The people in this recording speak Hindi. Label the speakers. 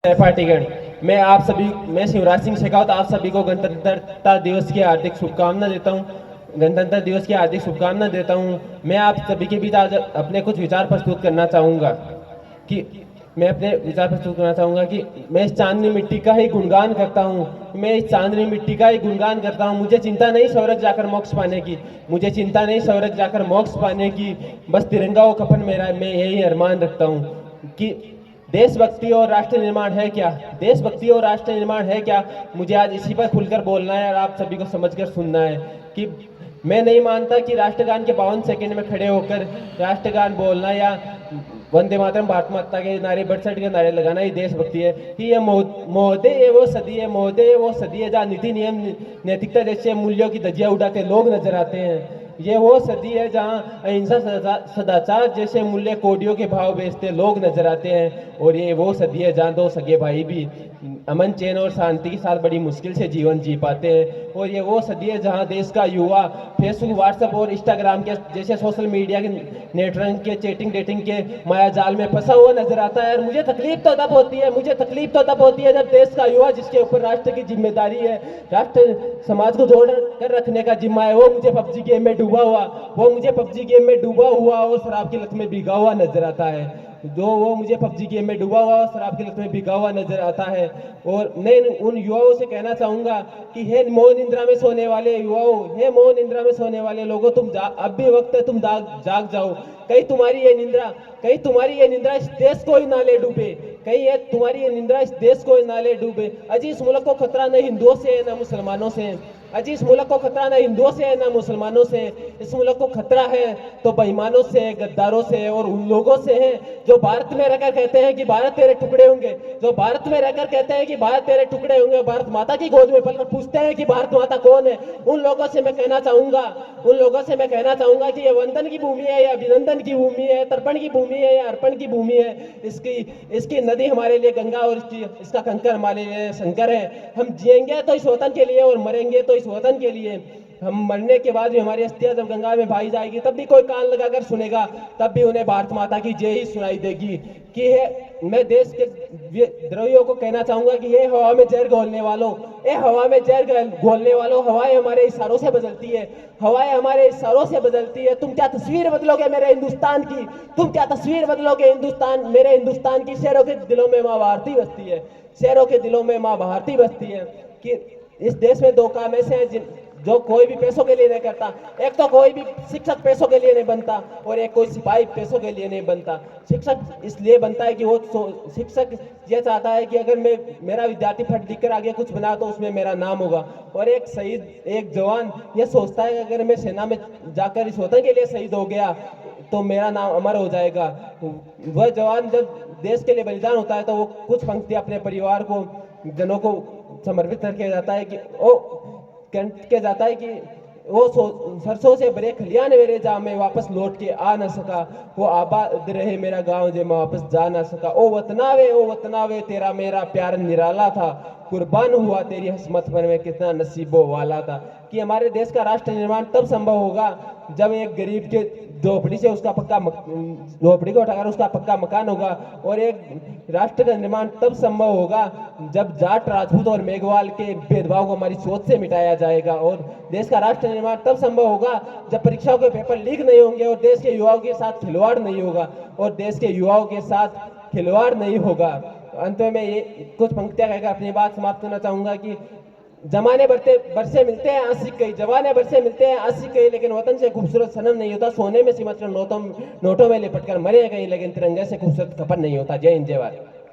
Speaker 1: सहपाठीगण, मैं शिवराज सिंह शेखावत आप सभी को गणतंत्रता दिवस की हार्दिक शुभकामना देता हूँ। गणतंत्र दिवस की हार्दिक शुभकामना देता हूँ। मैं आप सभी के बीच आज अपने कुछ विचार प्रस्तुत करना चाहूँगा कि मैं इस चांदनी मिट्टी का ही गुणगान करता हूँ। मैं इस चांदनी मिट्टी का ही गुणगान करता हूँ। मुझे चिंता नहीं स्वर्ग जाकर मोक्ष पाने की, मुझे चिंता नहीं स्वर्ग जाकर मोक्ष पाने की, बस तिरंगा व कफन मेरा, मैं यही अरमान रखता हूँ कि देशभक्ति और राष्ट्र निर्माण है क्या, देशभक्ति और राष्ट्र निर्माण है क्या। मुझे आज इसी पर खुलकर बोलना है और आप सभी को समझकर सुनना है कि मैं नहीं मानता कि राष्ट्रगान के 52 सेकंड में खड़े होकर राष्ट्रगान बोलना या वंदे मातरम भारत माता के नारे बढ़ के नारे लगाना ही देशभक्ति है। कि ये महोदय वो सदी है, महोदय वो सदी है जहाँ नीति नियम नैतिकता जैसे मूल्यों की धज्जियां उड़ाते लोग नजर आते हैं। ये वो सदी है जहाँ अहिंसा सदाचार जैसे मूल्य कोडियों के भाव बेचते लोग नजर आते हैं। और ये वो सदी है जहाँ दो सगे भाई भी अमन चैन और शांति के साथ बड़ी मुश्किल से जीवन जी पाते हैं। और ये वो सदी है जहाँ देश का युवा फेसबुक, व्हाट्सएप और इंस्टाग्राम के जैसे सोशल मीडिया के नेटवर्क के चैटिंग डेटिंग के माया जाल में फंसा हुआ नजर आता है। और मुझे तकलीफ तो तब होती है जब देश का युवा जिसके ऊपर राष्ट्र की जिम्मेदारी है, राष्ट्र समाज को जोड़ कर रखने का जिम्मा है, वो मुझे पबजी गेम में डूबा हुआ और शराब की लत में भीगा हुआ नजर आता है। वो मुझे पबजी गेम में डूबा हुआ और शराब की लत में भीगा हुआ नजर आता है। और मैं उन युवाओं से कहना चाहूंगा कि हे मौन निंद्रा में सोने वाले युवाओं, हे मौन निंद्रा में सोने वाले लोगों, अब भी वक्त है, तुम जाग जाओ। कहीं तुम्हारी ये निंद्रा इस देश को ही ना ले डूबे, तुम्हारी ये निंद्रा इस देश को ही ना ले डूबे। अजी इस मुल्क को खतरा न हिंदुओं से है न मुसलमानों से, अजी इस मुल्क को खतरा न हिंदुओं से है न मुसलमानों से, इस मुल्क को खतरा है तो बेईमानों से, गद्दारों से और उन लोगों से है जो भारत में रहकर कहते हैं कि भारत तेरे टुकड़े होंगे, भारत माता की गोद में पलकर पूछते हैं कि भारत माता कौन है। उन लोगों से मैं कहना चाहूंगा कि ये वंदन की भूमि है या अभिनंदन की भूमि है, तर्पण की भूमि है या अर्पण की भूमि है। इसकी नदी हमारे लिए गंगा और इसका कंकर हमारे लिए शंकर है। हम जिएंगे तो इस वतन के लिए और मरेंगे तो इस वतन के लिए। हम मरने के बाद भी हमारी अस्थियां जब गंगा में भाई जाएगी तब भी कोई कान लगाकर सुनेगा, तब भी उन्हें भारत माता की जय ही सुनाई देगी। कि मैं देश के द्रोहियों को कहना चाहूंगा कि ये हवा में जहर घोलने वालों, हवाएं हमारे इशारों से बदलती है। तुम क्या तस्वीर बदलोगे मेरे हिंदुस्तान की, मेरे हिंदुस्तान की। शहरों के दिलों में माँ भारती बसती है। कि इस देश में दो काम ऐसे हैं जो कोई भी पैसों के लिए नहीं करता। एक तो कोई भी शिक्षक पैसों के लिए नहीं बनता और एक कोई सिपाही पैसों के लिए नहीं बनता। शिक्षक इसलिए बनता है कि शिक्षक ये चाहता है कि अगर मेरा विद्यार्थी पढ़ लिख कर आगे कुछ बना तो उसमें मेरा नाम होगा। और एक शहीद, एक जवान ये सोचता है कि अगर मैं सेना में जाकर इस वतन के लिए शहीद हो गया तो मेरा नाम अमर हो जाएगा। वह जवान जब देश के लिए बलिदान होता है तो वो कुछ पंक्तियां अपने परिवार को, जनों को समर्पित करके जाता है कि वो सरसों से भरे खलियान मेरे जा में वापस लौट के आ न सका, वो आबाद रहे मेरा गांव जे मैं वापस जा ना सका। ओ वतनावे तेरा मेरा प्यार निराला था, कुर्बान हुआ तेरी हस्मत पर मैं कितना नसीबों वाला था। कि हमारे देश का राष्ट्र निर्माण तब संभव होगा जब एक गरीब के झोपड़ी को उठाकर उसका पक्का मकान होगा। और एक राष्ट्र का निर्माण तब संभव होगा जब जाट, राजपूत और मेघवाल के भेदभाव को हमारी सोच से मिटाया जाएगा। और देश का राष्ट्र निर्माण तब संभव होगा जब परीक्षाओं के पेपर लीक नहीं होंगे और देश के युवाओं के साथ खिलवाड़ नहीं होगा। अंत में ये कुछ पंक्तियां कहकर अपनी बात समाप्त करना चाहूंगा कि जमाने बरसे मिलते हैं आशिक कहीं, लेकिन वतन से खूबसूरत सनम नहीं होता। सोने में सिमट कर नोटों में लिपट कर मरे कहीं, लेकिन तिरंगे से खूबसूरत कफन नहीं होता। जय हिंद, जय भारत।